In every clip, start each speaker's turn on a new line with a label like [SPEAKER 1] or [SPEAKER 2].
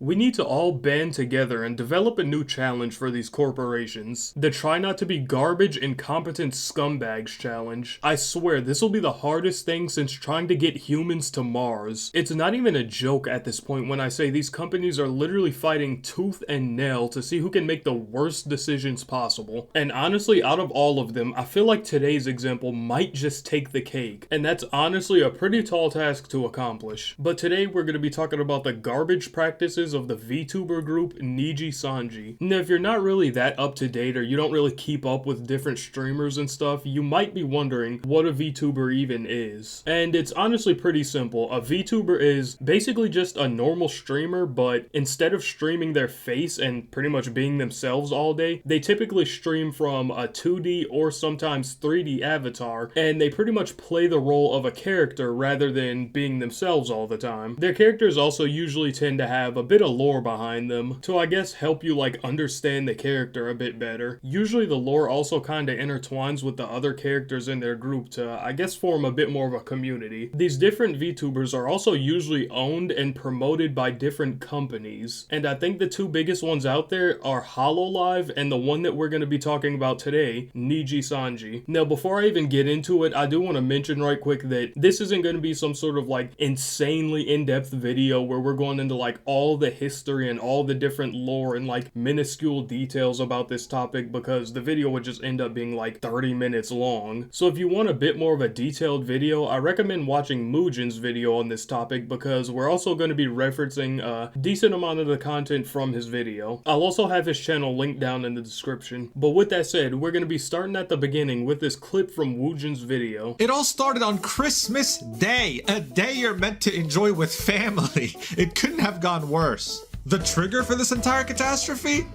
[SPEAKER 1] We need to all band together and develop a new challenge for these corporations. The Try Not to Be Garbage Incompetent Scumbags challenge. I swear, this will be the hardest thing since trying to get humans to Mars. It's not even a joke at this point when I say these companies are literally fighting tooth and nail to see who can make the worst decisions possible. And honestly, out of all of them, I feel like today's example might just take the cake. And that's honestly a pretty tall task to accomplish. But today we're going to be talking about the garbage practices of the VTuber group Nijisanji. Now, if you're not really that up to date or you don't really keep up with different streamers and stuff, you might be wondering what a VTuber even is. And it's honestly pretty simple. A VTuber is basically just a normal streamer, but instead of streaming their face and pretty much being themselves all day, they typically stream from a 2D or sometimes 3D avatar, and they pretty much play the role of a character rather than being themselves all the time. Their characters also usually tend to have a bit of lore behind them to, I guess, help you like understand the character a bit better. Usually the lore also kind of intertwines with the other characters in their group to, I guess, form a bit more of a community. These different VTubers are also usually owned and promoted by different companies, and I think the two biggest ones out there are HoloLive and the one that we're going to be talking about today, Nijisanji. Now, before I even get into it, I do want to mention right quick that this isn't going to be some sort of like insanely in-depth video where we're going into like all the history and all the different lore and like minuscule details about this topic, because the video would just end up being like 30 minutes long. So if you want a bit more of a detailed video, I recommend watching Muujin's video on this topic, because we're also going to be referencing a decent amount of the content from his video. I'll also have his channel linked down in the description. But with that said, we're going to be starting at the beginning with this clip from Muujin's video.
[SPEAKER 2] It all started on Christmas Day, a day you're meant to enjoy with family. It couldn't have gone worse. The trigger for this entire catastrophe?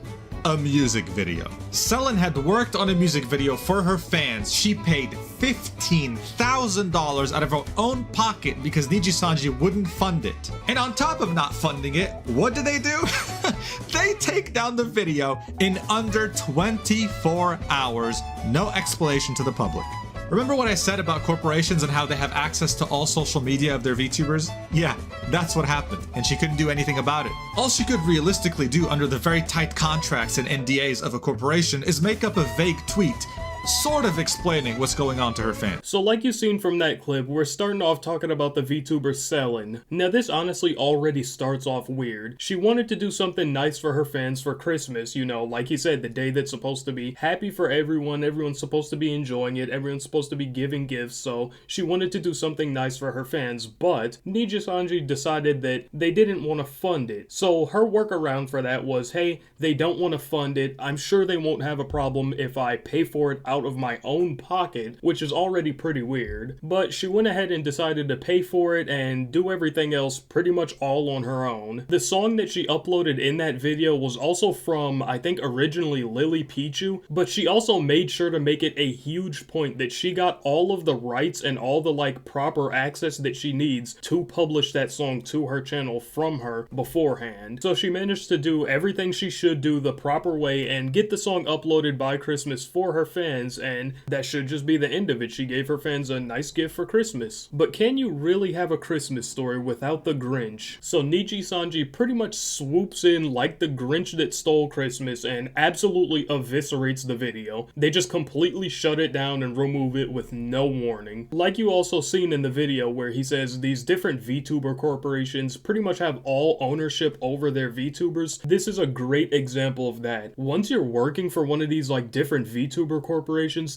[SPEAKER 2] A music video. Selen had worked on a music video for her fans. She paid $15,000 out of her own pocket because Nijisanji wouldn't fund it. And on top of not funding it, what do? They take down the video in under 24 hours. No explanation to the public. Remember what I said about corporations and how they have access to all social media of their VTubers? Yeah, that's what happened, and she couldn't do anything about it. All she could realistically do under the very tight contracts and NDAs of a corporation is make up a vague tweet, sort of explaining what's going on to her fans.
[SPEAKER 1] So like you've seen from that clip, we're starting off talking about the VTuber Selen. Now this honestly already starts off weird. She wanted to do something nice for her fans for Christmas, you know, like he said, the day that's supposed to be happy for everyone, everyone's supposed to be enjoying it, everyone's supposed to be giving gifts, so she wanted to do something nice for her fans, but Nijisanji decided that they didn't want to fund it. So her workaround for that was, hey, they don't want to fund it, I'm sure they won't have a problem if I pay for it out of my own pocket, which is already pretty weird. But she went ahead and decided to pay for it and do everything else pretty much all on her own. The song that she uploaded in that video was also from, I think, originally Lily Pichu, but she also made sure to make it a huge point that she got all of the rights and all the like proper access that she needs to publish that song to her channel from her beforehand. So she managed to do everything she should do the proper way and get the song uploaded by Christmas for her fans, and that should just be the end of it. She gave her fans a nice gift for Christmas. But can you really have a Christmas story without the Grinch? So Nijisanji pretty much swoops in like the Grinch that stole Christmas and absolutely eviscerates the video. They just completely shut it down and remove it with no warning. Like you also seen in the video where he says these different VTuber corporations pretty much have all ownership over their VTubers. This is a great example of that. Once you're working for one of these like different VTuber corporations,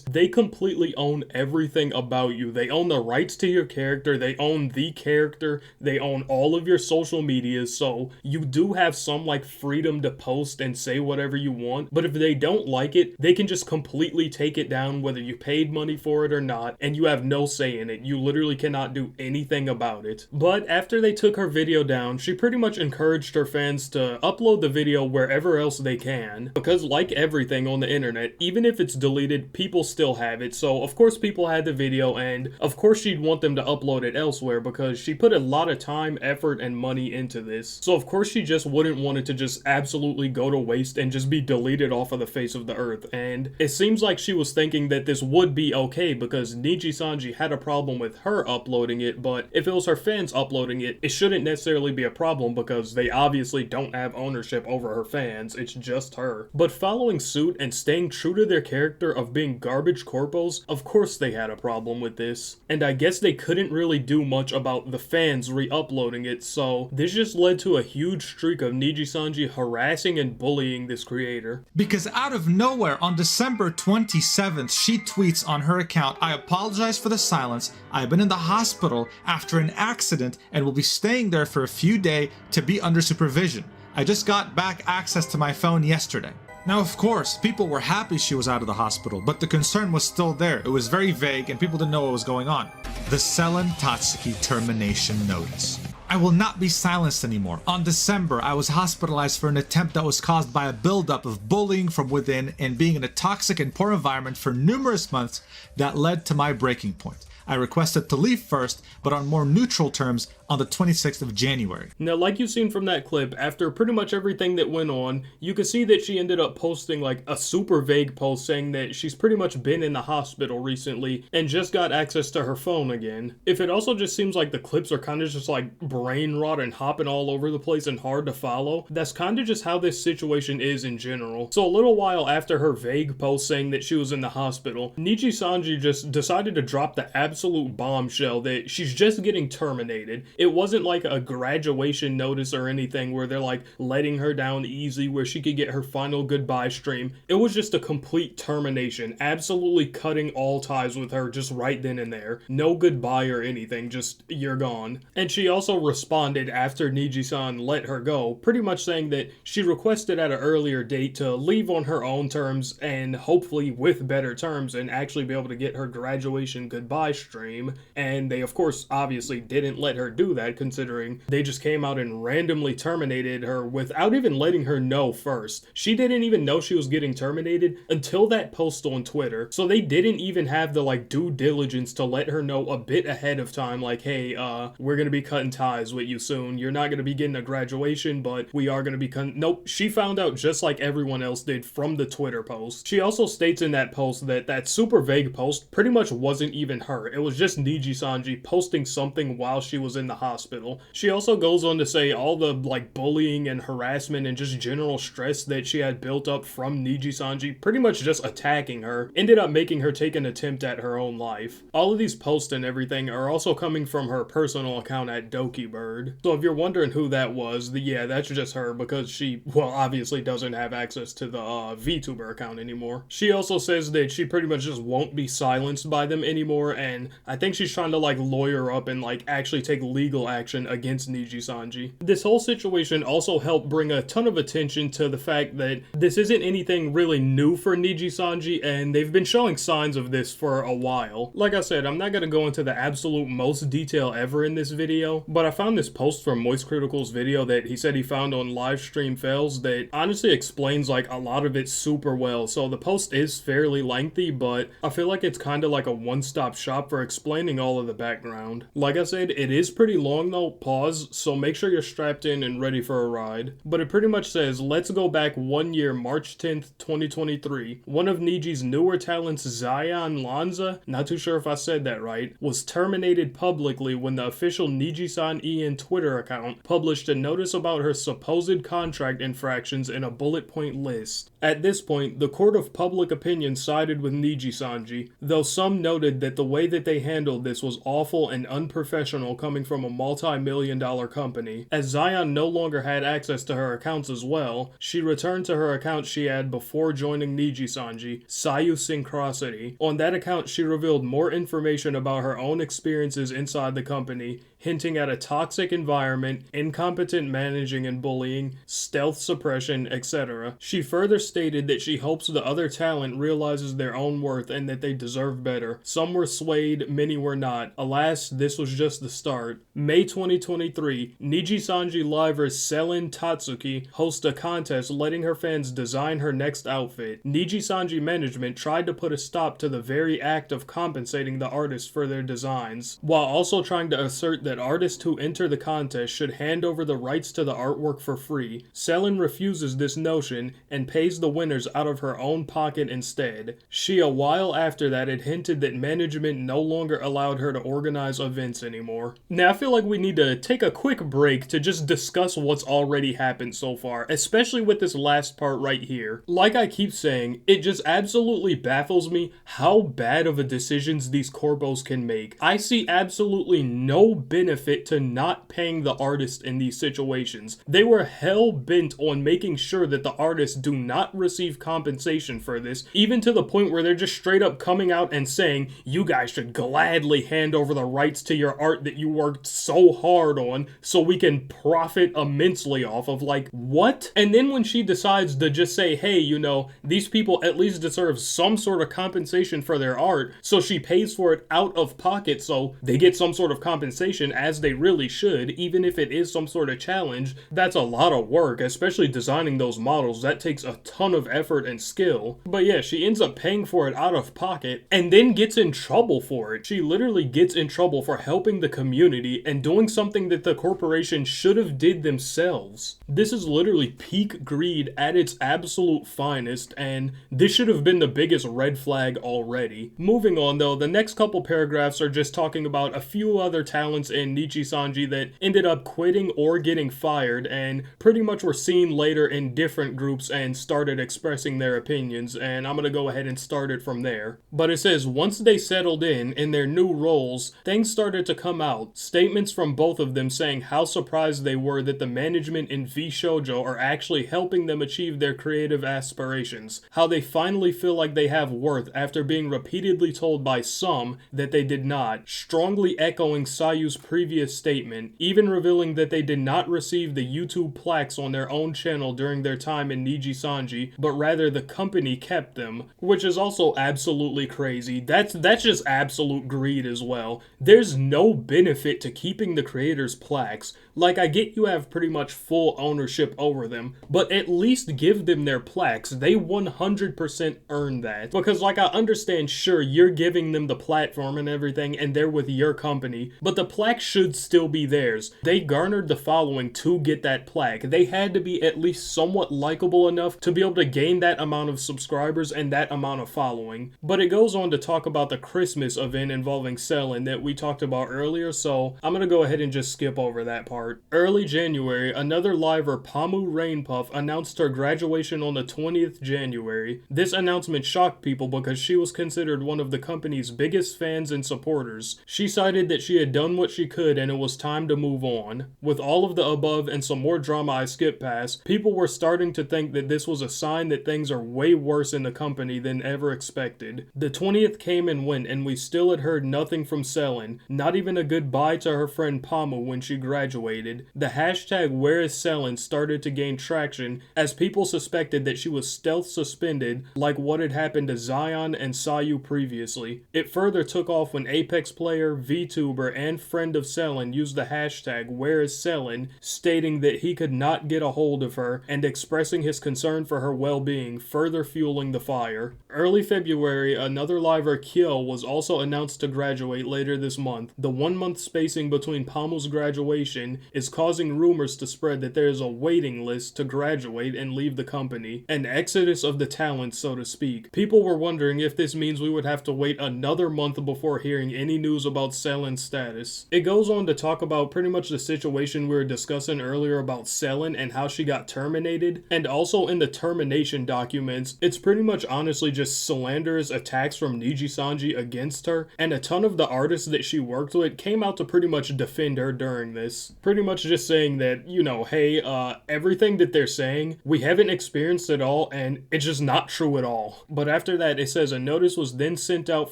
[SPEAKER 1] they completely own everything about you. They own the rights to your character, they own the character, they own all of your social medias, so you do have some like freedom to post and say whatever you want, but if they don't like it, they can just completely take it down whether you paid money for it or not, and you have no say in it. You literally cannot do anything about it. But after they took her video down, she pretty much encouraged her fans to upload the video wherever else they can, because like everything on the internet, even if it's deleted uploaded, people still have it. So of course people had the video, and of course she'd want them to upload it elsewhere because she put a lot of time, effort, and money into this. So of course she just wouldn't want it to just absolutely go to waste and just be deleted off of the face of the earth. And it seems like she was thinking that this would be okay because Nijisanji had a problem with her uploading it, but if it was her fans uploading it, it shouldn't necessarily be a problem because they obviously don't have ownership over her fans, it's just her. But following suit and staying true to their character of being garbage corpos, of course they had a problem with this. And I guess they couldn't really do much about the fans re-uploading it, so this just led to a huge streak of Nijisanji harassing and bullying this creator.
[SPEAKER 2] Because out of nowhere, on December 27th, she tweets on her account, "I apologize for the silence. I have been in the hospital after an accident and will be staying there for a few days to be under supervision. I just got back access to my phone yesterday." Now, of course, people were happy she was out of the hospital, but the concern was still there. It was very vague and people didn't know what was going on. The Selen Tatsuki termination notice. "I will not be silenced anymore. On December, I was hospitalized for an attempt that was caused by a buildup of bullying from within and being in a toxic and poor environment for numerous months that led to my breaking point. I requested to leave first, but on more neutral terms on the 26th of January.
[SPEAKER 1] Now, like you've seen from that clip, after pretty much everything that went on, you can see that she ended up posting like a super vague post saying that she's pretty much been in the hospital recently and just got access to her phone again. If it also just seems like the clips are kind of just like brain rot and hopping all over the place and hard to follow, that's kind of just how this situation is in general. So a little while after her vague post saying that she was in the hospital, Nijisanji just decided to drop the absolute bombshell that she's just getting terminated. It wasn't like a graduation notice or anything where they're like letting her down easy where she could get her final goodbye stream. It was just a complete termination, absolutely cutting all ties with her just right then and there. No goodbye or anything, just you're gone. And she also responded after Niji-san let her go, pretty much saying that she requested at an earlier date to leave on her own terms and hopefully with better terms and actually be able to get her graduation goodbye stream. And they of course obviously didn't let her do that, considering they just came out and randomly terminated her without even letting her know first. She didn't even know she was getting terminated until that post on Twitter. So they didn't even have the like due diligence to let her know a bit ahead of time, like, hey, we're gonna be cutting ties with you soon. You're not gonna be getting a graduation, but we are gonna be nope. She found out just like everyone else did from the Twitter post. She also states in that post that that super vague post pretty much wasn't even her. It was just Nijisanji posting something while she was in the hospital. She also goes on to say all the like bullying and harassment and just general stress that she had built up from Nijisanji pretty much just attacking her ended up making her take an attempt at her own life. All of these posts and everything are also coming from her personal account at Doki Bird. So if you're wondering who that was, yeah, that's just her because she, well, obviously doesn't have access to the VTuber account anymore. She also says that she pretty much just won't be silenced by them anymore, and I think she's trying to like lawyer up and like actually take legal action against Nijisanji. This whole situation also helped bring a ton of attention to the fact that this isn't anything really new for Nijisanji, and they've been showing signs of this for a while. Like I said, I'm not going to go into the absolute most detail ever in this video, but I found this post from Moist Critical's video that he said he found on Livestream Fails that honestly explains like a lot of it super well. So the post is fairly lengthy, but I feel like it's kind of like a one-stop shop for explaining all of the background. Like I said, it is pretty long though, pause, so make sure you're strapped in and ready for a ride. But it pretty much says, let's go back 1 year, March 10th, 2023. One of Niji's newer talents, Zion Lanza, not too sure if I said that right, was terminated publicly when the official Nijisan Ian Twitter account published a notice about her supposed contract infractions in a bullet point list. At this point, the court of public opinion sided with Nijisanji, though some noted that the way that they handled this was awful and unprofessional coming from a multi-million-dollar company. As Zion no longer had access to her accounts as well, she returned to her account she had before joining Nijisanji, Sayu Syncrosity. On that account, she revealed more information about her own experiences inside the company, hinting at a toxic environment, incompetent managing and bullying, stealth suppression, etc. She further stated that she hopes the other talent realizes their own worth and that they deserve better. Some were swayed, many were not. Alas, this was just the start. May 2023, Nijisanji liver Selen Tatsuki hosts a contest letting her fans design her next outfit. Nijisanji management tried to put a stop to the very act of compensating the artists for their designs, while also trying to assert that artists who enter the contest should hand over the rights to the artwork for free. Selen refuses this notion and pays the winners out of her own pocket instead. She, a while after that, had hinted that management no longer allowed her to organize events anymore. Now, I feel like we need to take a quick break to just discuss what's already happened so far, especially with this last part right here. Like I keep saying, it just absolutely baffles me how bad of a decisions these corpos can make. I see absolutely no benefit to not paying the artist in these situations. They were hell-bent on making sure that the artists do not receive compensation for this, even to the point where they're just straight up coming out and saying, you guys should gladly hand over the rights to your art that you worked so hard on so we can profit immensely off of. Like, what? And then when she decides to just say, hey, you know, these people at least deserve some sort of compensation for their art, so she pays for it out of pocket so they get some sort of compensation, as they really should, even if it is some sort of challenge. That's a lot of work, especially designing those models. That takes a ton of effort and skill. But yeah, she ends up paying for it out of pocket and then gets in trouble for it. She literally gets in trouble for helping the community and doing something that the corporation should have did themselves. This is literally peak greed at its absolute finest, and this should have been the biggest red flag already. Moving on though, the next couple paragraphs are just talking about a few other talents in Nijisanji that ended up quitting or getting fired and pretty much were seen later in different groups and started expressing their opinions, and I'm gonna go ahead and start it from there. But it says, once they settled in their new roles, things started to come out. Statements from both of them saying how surprised they were that the management in V-Shoujo are actually helping them achieve their creative aspirations. How they finally feel like they have worth after being repeatedly told by some that they did not, strongly echoing Sayu's previous statement, even revealing that they did not receive the YouTube plaques on their own channel during their time in Nijisanji, but rather the company kept them, which is also absolutely crazy. That's just absolute greed as well. There's no benefit to keeping the creators' plaques. Like, I get you have pretty much full ownership over them, but at least give them their plaques. They 100% earn that. Because, like, I understand, sure, you're giving them the platform and everything, and they're with your company, but the plaque should still be theirs. They garnered the following to get that plaque. They had to be at least somewhat likable enough to be able to gain that amount of subscribers and that amount of following. But it goes on to talk about the Christmas event involving Selen that we talked about earlier, so I'm gonna go ahead and just skip over that part. Early January, another liver, Pamu Rainpuff, announced her graduation on the 20th January. This announcement shocked people because she was considered one of the company's biggest fans and supporters. She cited that she had done what she could and it was time to move on. With all of the above and some more drama I skipped past, people were starting to think that this was a sign that things are way worse in the company than ever expected. The 20th came and went and we still had heard nothing from Selen, not even a goodbye to her friend Pamu when she graduated. The hashtag #WhereIsSelen started to gain traction as people suspected that she was stealth suspended like what had happened to Zion and Sayu previously. It further took off when Apex player, VTuber, and friend of Selen used the hashtag #WhereIsSelen, stating that he could not get a hold of her and expressing his concern for her well-being, further fueling the fire. Early February, another liver, Kyo, was also announced to graduate later this month. The 1-month spacing between Pamu's graduation is causing rumors to spread that there is a waiting list to graduate and leave the company. An exodus of the talents, so to speak. People were wondering if this means we would have to wait another month before hearing any news about Selen's status. It goes on to talk about pretty much the situation we were discussing earlier about Selen and how she got terminated, and also in the termination documents, it's pretty much honestly just slanderous attacks from Nijisanji against her, and a ton of the artists that she worked with came out to pretty much defend her during this. Pretty much just saying that, you know, hey, everything that they're saying, we haven't experienced at all, and it's just not true at all. But after that, it says a notice was then sent out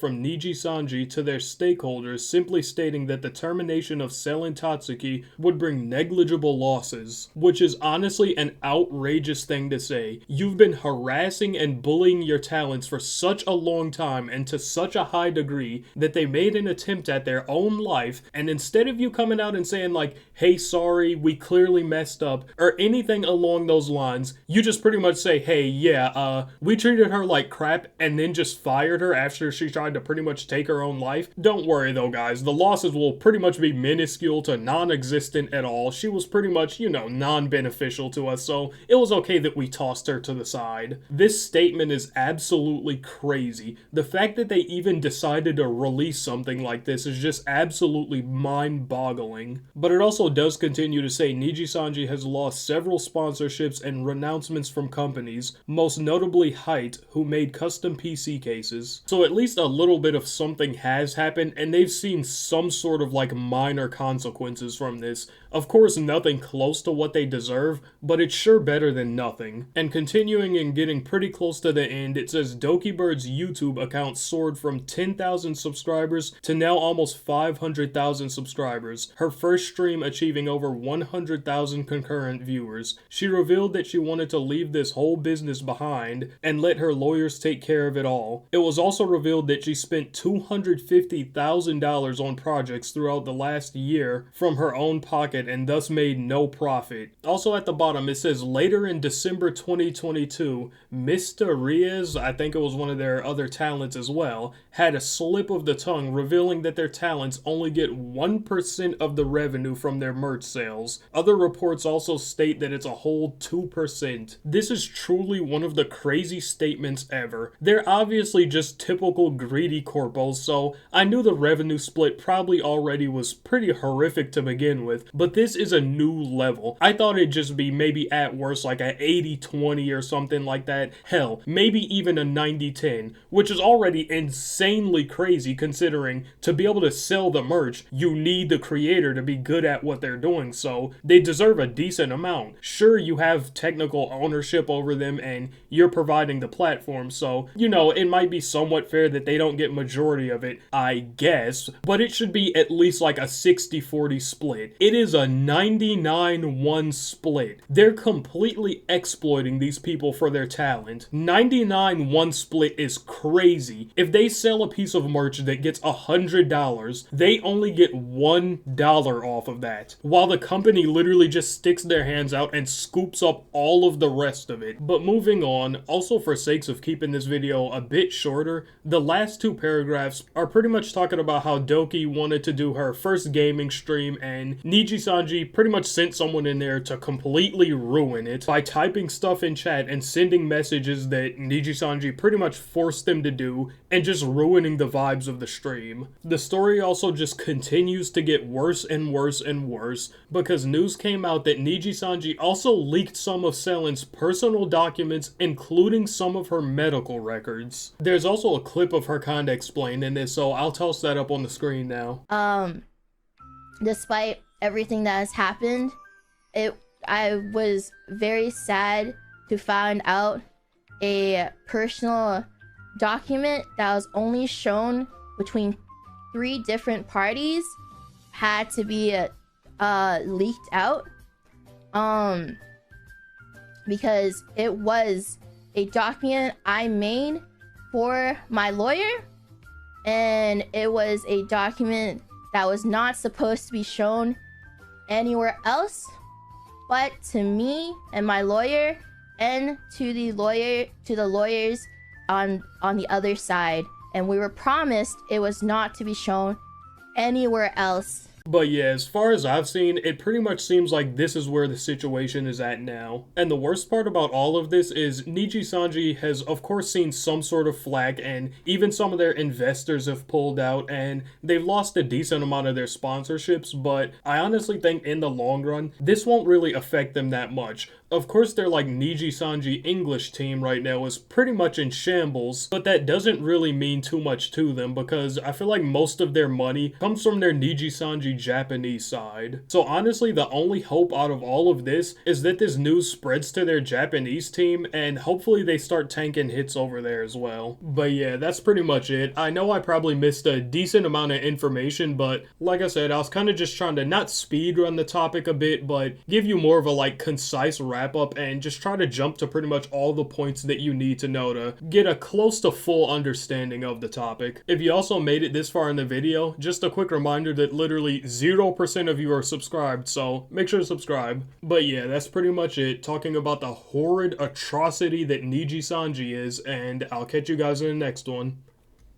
[SPEAKER 1] from Nijisanji to their stakeholders simply stating that the termination termination of Selen Tatsuki would bring negligible losses, which is honestly an outrageous thing to say. You've been harassing and bullying your talents for such a long time and to such a high degree that they made an attempt at their own life, and instead of you coming out and saying like, hey, sorry, we clearly messed up, or anything along those lines, you just pretty much say, hey, yeah, we treated her like crap and then just fired her after she tried to pretty much take her own life. Don't worry though, guys, the losses will pretty much be minuscule to non-existent at all. She was pretty much, you know, non-beneficial to us, so it was okay that we tossed her to the side. This statement is absolutely crazy. The fact that they even decided to release something like this is just absolutely mind-boggling. But it also does continue to say Nijisanji has lost several sponsorships and renouncements from companies, most notably Height, who made custom PC cases. So at least a little bit of something has happened, and they've seen some sort of like minor consequences from this. Of course, nothing close to what they deserve, but it's sure better than nothing. And continuing and getting pretty close to the end, it says Doki Bird's YouTube account soared from 10,000 subscribers to now almost 500,000 subscribers, her first stream achieving over 100,000 concurrent viewers. She revealed that she wanted to leave this whole business behind and let her lawyers take care of it all. It was also revealed that she spent $250,000 on projects throughout the last year from her own pocket and thus made no profit. Also at the bottom it says later in December 2022, Mr. Reyes, I think it was one of their other talents as well, had a slip of the tongue revealing that their talents only get 1% of the revenue from their merch sales. Other reports also state that it's a whole 2%. This is truly one of the crazy statements ever. They're obviously just typical greedy corpos, so I knew the revenue split probably already was pretty horrific to begin with, but this is a new level. I thought it'd just be maybe at worst like a 80-20 or something like that. Hell, maybe even a 90-10, which is already insanely crazy considering to be able to sell the merch, you need the creator to be good at what they're doing, so they deserve a decent amount. Sure, you have technical ownership over them and you're providing the platform, so, you know, it might be somewhat fair that they don't get majority of it, I guess, but it should be at least like a 60-40 split. It is a 99-1 split. They're completely exploiting these people for their talent. 99-1 split is crazy. If they sell a piece of merch that gets $100, they only get $1 off of that, while the company literally just sticks their hands out and scoops up all of the rest of it. But moving on, also for sakes of keeping this video a bit shorter, the last two paragraphs are pretty much talking about how Doki wanted to do her first gaming stream and Nijisanji pretty much sent someone in there to completely ruin it by typing stuff in chat and sending messages that Nijisanji pretty much forced them to do and just ruining the vibes of the stream. The story also just continues to get worse and worse and worse because news came out that Nijisanji also leaked some of Selen's personal documents, including some of her medical records. There's also a clip of her kinda explaining this, so I'll toss that up on the screen now.
[SPEAKER 3] Despite everything that has happened, I was very sad to find out a personal document that was only shown between 3 different parties had to be leaked out, because it was a document I made for my lawyer, and it was a document that was not supposed to be shown anywhere else but to me and my lawyer and to the lawyers on the other side, and we were promised it was not to be shown anywhere else.
[SPEAKER 1] But yeah, as far as I've seen, it pretty much seems like this is where the situation is at now. And the worst part about all of this is Nijisanji has of course seen some sort of flack, and even some of their investors have pulled out and they've lost a decent amount of their sponsorships, but I honestly think in the long run, this won't really affect them that much. Of course, their like Nijisanji English team right now is pretty much in shambles, but that doesn't really mean too much to them because I feel like most of their money comes from their Nijisanji Japanese side. So honestly, the only hope out of all of this is that this news spreads to their Japanese team, and hopefully they start tanking hits over there as well. But yeah, that's pretty much it. I know I probably missed a decent amount of information, but like I said, I was kind of just trying to not speed run the topic a bit, but give you more of a like concise wrap up and just try to jump to pretty much all the points that you need to know to get a close to full understanding of the topic. If you also made it this far in the video, just a quick reminder that literally 0% of you are subscribed, so make sure to subscribe. But yeah, that's pretty much it, talking about the horrid atrocity that Nijisanji is, and I'll catch you guys in the next one.